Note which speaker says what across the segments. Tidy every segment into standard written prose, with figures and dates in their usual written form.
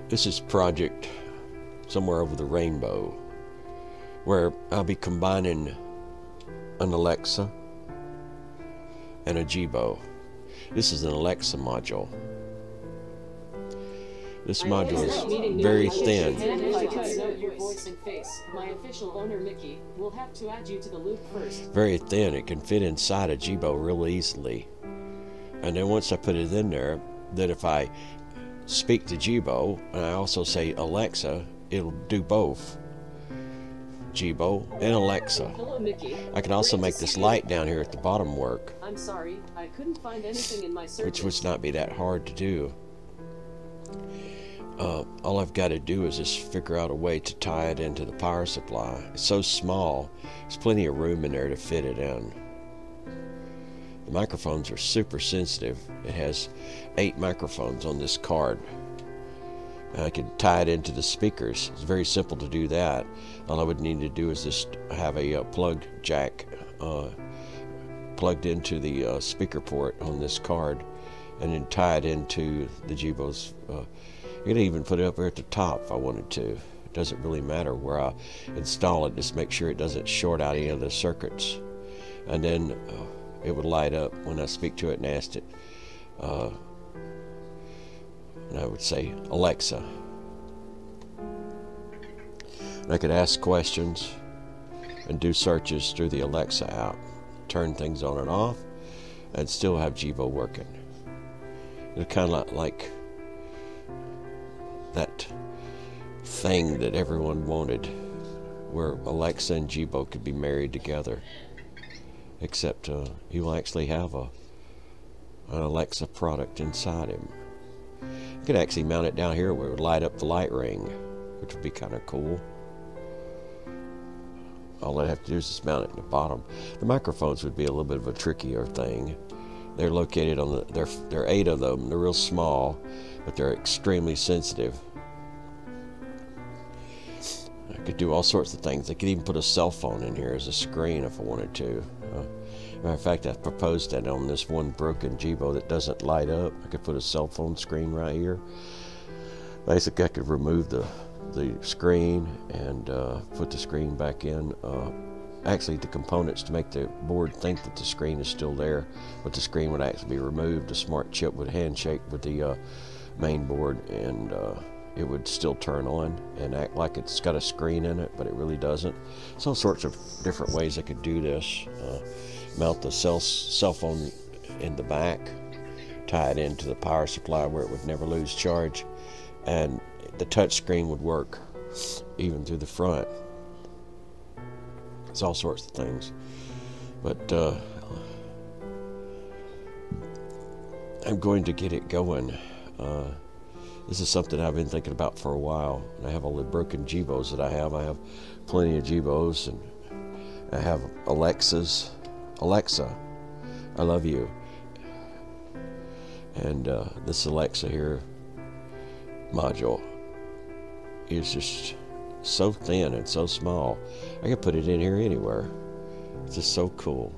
Speaker 1: This is Project Somewhere Over the Rainbow, where I'll be combining an Alexa and a Jibo. This is an Alexa module. This module is very thin. Very thin. It can fit inside a Jibo real easily. And then once I put it in there, then if I speak to Jibo and I also say Alexa, it'll do both. Jibo and Alexa.
Speaker 2: Hello, Mickey.
Speaker 1: I can also make this light down here at the bottom work.
Speaker 2: I'm sorry, I couldn't find anything in my search.
Speaker 1: Which would not be that hard to do. All I've got to do is just figure out a way to tie it into the power supply. It's so small, there's plenty of room in there to fit it in. The microphones are super sensitive. It has 8 microphones on this card. And I could tie it into the speakers. It's very simple to do that. All I would need to do is just have a plug jack plugged into the speaker port on this card, and then tie it into the Jibo's. You could even put it up here at the top if I wanted to. It doesn't really matter where I install it. Just make sure it doesn't short out any of the circuits. And then it would light up when I speak to it and asked it. And I would say, Alexa. And I could ask questions and do searches through the Alexa app. Turn things on and off and still have Jibo working. It's kind of like that thing that everyone wanted, where Alexa and Jibo could be married together, except you will actually have an Alexa product inside him. You could actually mount it down here where it would light up the light ring, which would be kind of cool. All I'd have to do is just mount it in the bottom. The microphones would be a little bit of a trickier thing. They're located on there are 8 of them. They're real small, but they're extremely sensitive. I could do all sorts of things. I could even put a cell phone in here as a screen if I wanted to. Matter of fact, I proposed that on this one broken Jibo that doesn't light up. I could put a cell phone screen right here. Basically, I could remove the screen and put the screen back in. Actually, the components to make the board think that the screen is still there, but the screen would actually be removed. The smart chip would handshake with the main board, and it would still turn on and act like it's got a screen in it, but it really doesn't. So all sorts of different ways I could do this. Mount the cell phone in the back, tie it into the power supply where it would never lose charge, and the touch screen would work even through the front. It's all sorts of things, but I'm going to get it going. This is something I've been thinking about for a while, and I have all the broken Jibos that I have. I have plenty of Jibos, and I have Alexas. Alexa, I love you. And this Alexa here module is just so thin and so small. I can put it in here anywhere. It's just so cool.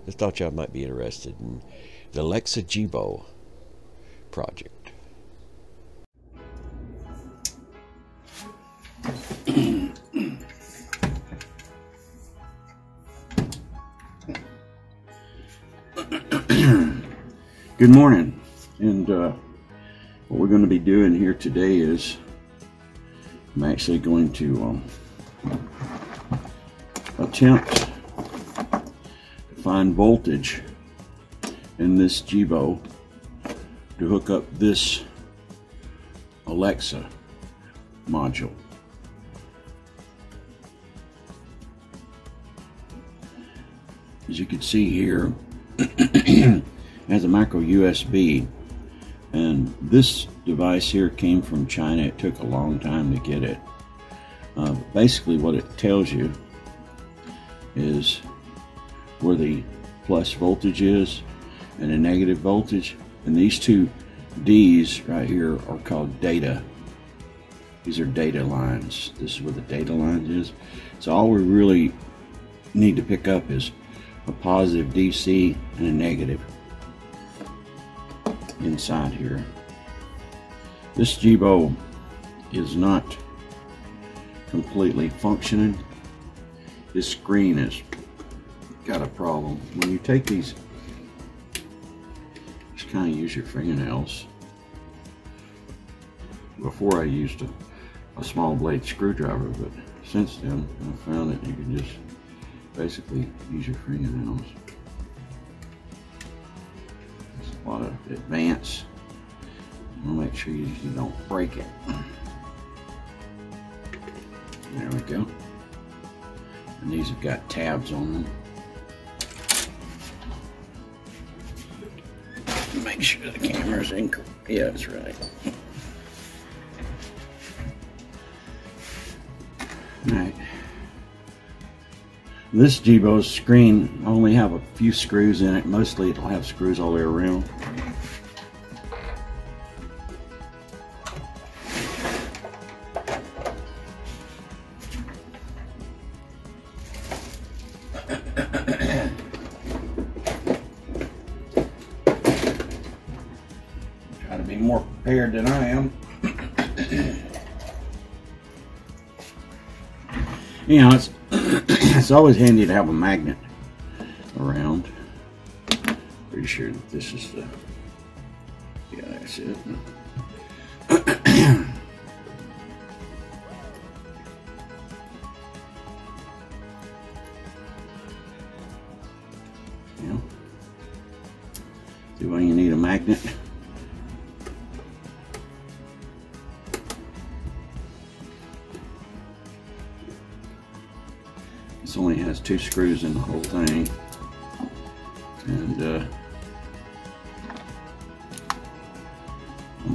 Speaker 1: Just thought y'all might be interested in the Alexa Jibo project.
Speaker 3: Good morning, and what we're going to be doing here today is I'm actually going to attempt to find voltage in this Jibo to hook up this Alexa module. As you can see here, it has a micro USB, and this device here came from China. It took a long time to get it. Basically what it tells you is where the plus voltage is and the negative voltage, and these two D's right here are called data. These are data lines. This is where the data line is. So all we really need to pick up is a positive DC and a negative inside here. This Jibo is not completely functioning. This screen has got a problem. When you take these, just kind of use your fingernails. Before I used a small blade screwdriver, but since then I found that you can just basically use your fingernails. It's a lot of advance. I'll make sure you don't break it. There we go. And these have got tabs on them. Make sure the camera's in. Yeah, that's right. Alright. This Jibo's screen only have a few screws in it. Mostly it'll have screws all the way around. Try to be more prepared than I am. You know, it's always handy to have a magnet around. Pretty sure that this is the, yeah, that's it. Yeah. See why you need a magnet. This only has 2 screws in the whole thing, and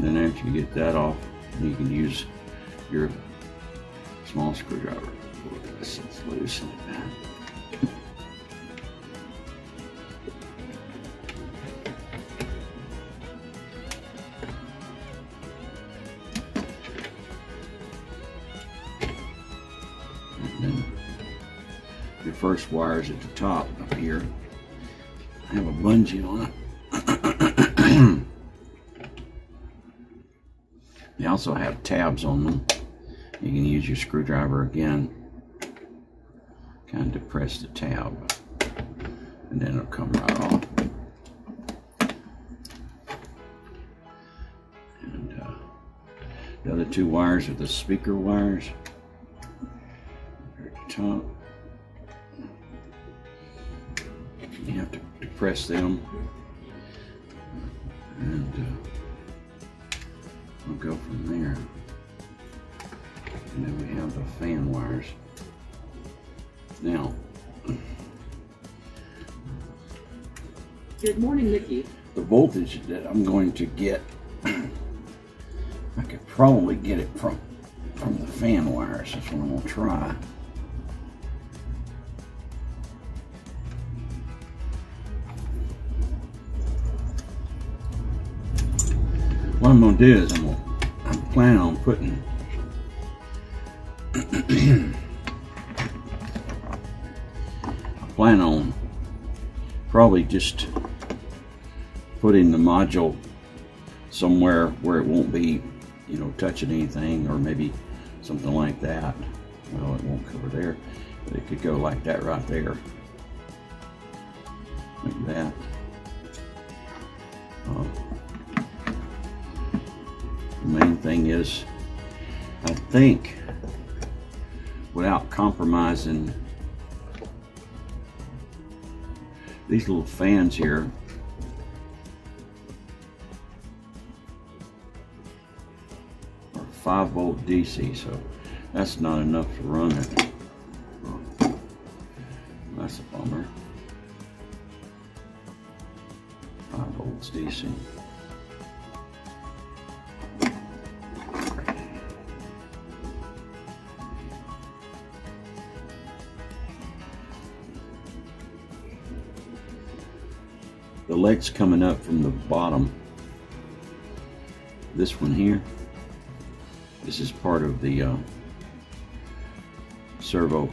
Speaker 3: then after you get that off, you can use your small screwdriver. Boy, this is loose like that. Your first wires at the top up here. I have a bungee on it. They also have tabs on them. You can use your screwdriver again, kind of depress the tab, and then it'll come right off. And the other 2 wires are the speaker wires. They're at the top. You have to depress them, and we'll go from there. And then we have the fan wires. Now,
Speaker 2: Good morning, Mickey.
Speaker 3: the voltage that I'm going to get, I could probably get it from the fan wires. That's what I'm going to try. What I'm going to do is I'm planning on putting I plan on probably just putting the module somewhere where it won't be, you know, touching anything, or maybe something like that. Well, it won't cover there, but it could go like that right there, like that. The main thing is, I think, without compromising these little fans here, are 5-volt DC, so that's not enough to run it. That's a bummer. 5 volts DC. The leg's coming up from the bottom. This one here, this is part of the servo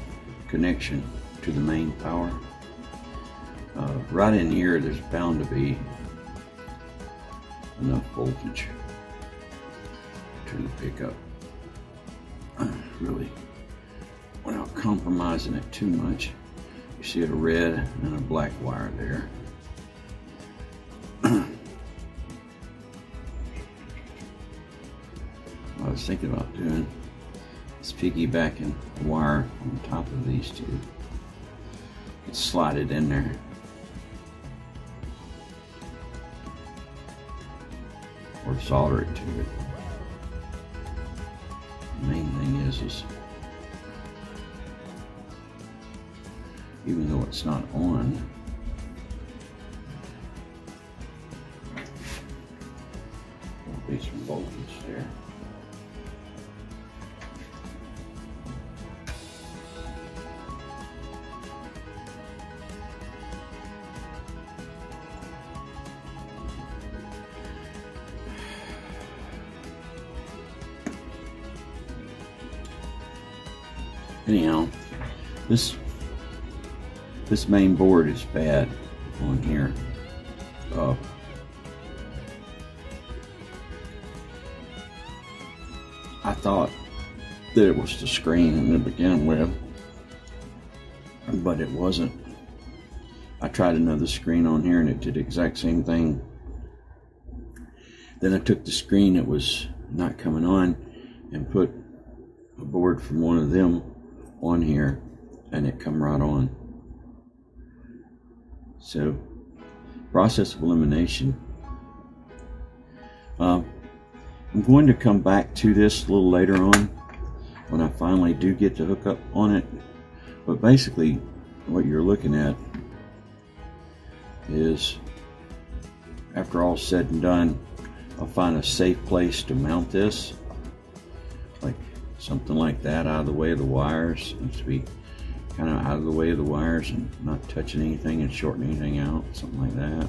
Speaker 3: connection to the main power. Right in here, there's bound to be enough voltage. turn the pickup really without compromising it too much. You see a red and a black wire there. What I was thinking about doing is piggybacking the wire on top of these two. You can slide it in there. Or solder it to it. The main thing is even though it's not on, there'll be some voltage there. Anyhow, this main board is bad on here. I thought that it was the screen to begin with, but it wasn't. I tried another screen on here and it did the exact same thing. Then I took the screen that was not coming on and put a board from one of them on here and it come right on. So, process of elimination. I'm going to come back to this a little later on when I finally do get to hook up on it. But basically, what you're looking at is, after all said and done, I'll find a safe place to mount this, like something like that, out of the way of the wires. It needs to be kind of out of the way of the wires and not touching anything and shorting anything out, something like that.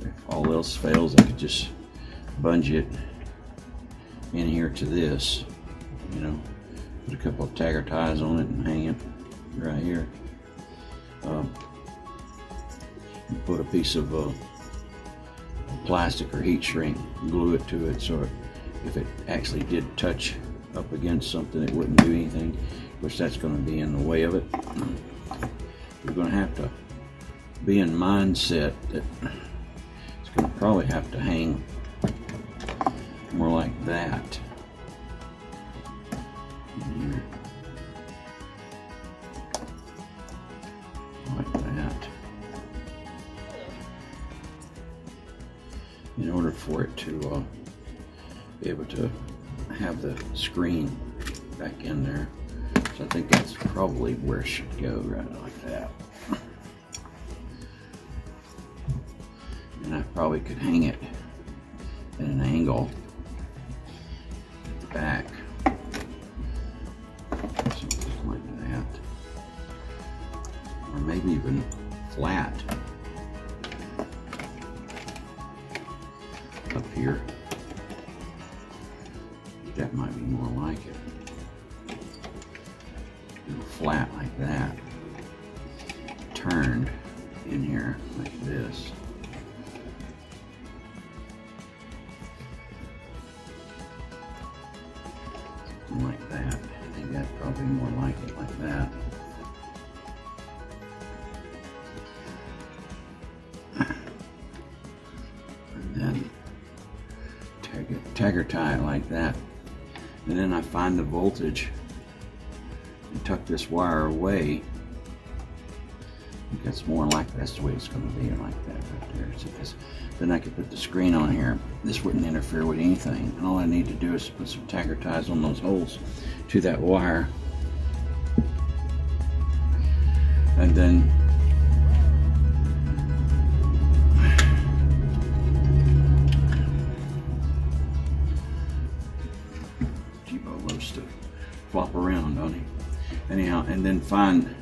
Speaker 3: If all else fails, I could just bunge it in here to this, you know, put a couple of tagger ties on it and hang it right here. Put a piece of plastic or heat shrink, glue it to it, so if it actually did touch up against something, it wouldn't do anything, which that's going to be in the way of it. You're going to have to be in mindset that it's going to probably have to hang more like that. Here. Like that. In order for it to be able to have the screen back in there. So I think that's probably where it should go, right like that. And I probably could hang it at an angle at the back. Something like that. Or maybe even flat up here. That might be more like it. Flat like that. Turned in here like this. Something like that. I think that's probably more like it like that. And then tagger tie it like that. And then I find the voltage and tuck this wire away. I think that's more like that's the way it's going to be, like that right there. So then I could put the screen on here. This wouldn't interfere with anything. And all I need to do is put some tagger ties on those holes to that wire. And then Jibo loves to flop around, don't he? Anyhow, and then find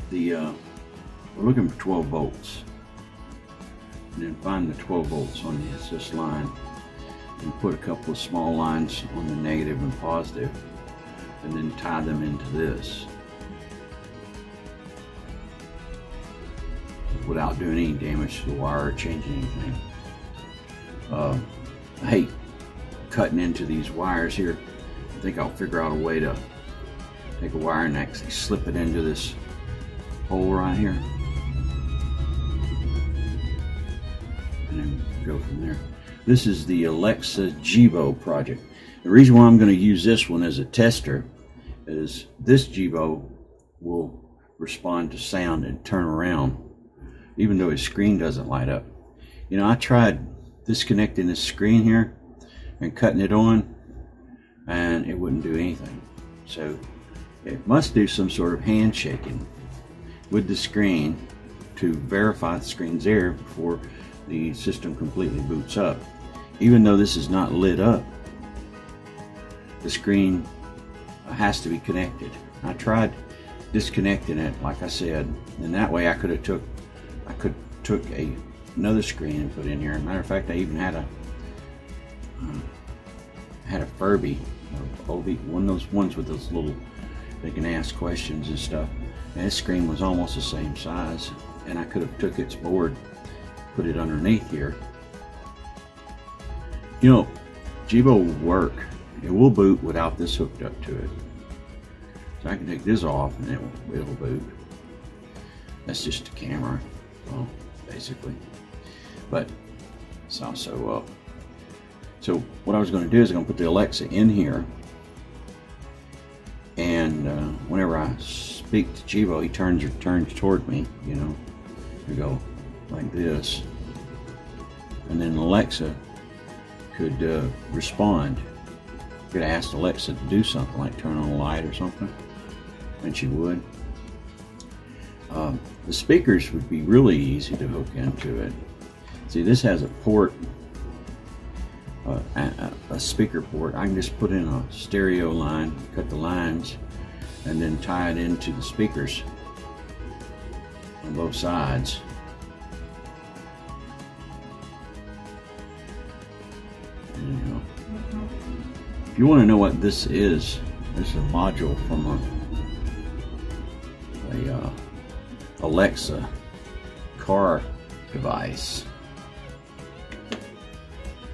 Speaker 3: the, we're looking for 12 volts. And then find the 12 volts on this line. And put a couple of small lines on the negative and positive. And then tie them into this. without doing any damage to the wire or changing anything. I hate cutting into these wires here. I think I'll figure out a way to take a wire and actually slip it into this hole right here, and then go from there. This is the Dr Jibo project. The reason why I'm going to use this one as a tester is this Jibo will respond to sound and turn around even though his screen doesn't light up. You know, I tried disconnecting this screen here and cutting it on, and it wouldn't do anything. So it must do some sort of handshaking with the screen to verify the screen's there before the system completely boots up. Even though this is not lit up, the screen has to be connected. I tried disconnecting it, like I said, and that way I could have took another screen and put in here. Matter of fact, I even had a Furby, one of those ones with those little, they can ask questions and stuff. And this screen was almost the same size, and I could have took its board, put it underneath here. You know, Jibo will work. It will boot without this hooked up to it. So I can take this off and it'll boot. That's just a camera, well, basically. But it's also so what I was going to do is I'm going to put the Alexa in here, and whenever I speak to Jibo, he turns toward me. You know, we go like this, and then Alexa could respond. Could ask Alexa to do something like turn on a light or something, and she would. The speakers would be really easy to hook into it. See, this has a port, a speaker port. I can just put in a stereo line, cut the lines, and then tie it into the speakers on both sides. If you want to know what this is a module from a Alexa car device.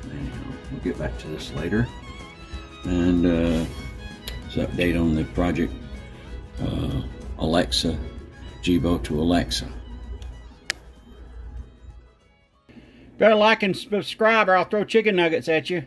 Speaker 3: Anyhow, we'll get back to this later. And it's an update on the project Alexa Jibo to Alexa. Better like and subscribe or I'll throw chicken nuggets at you.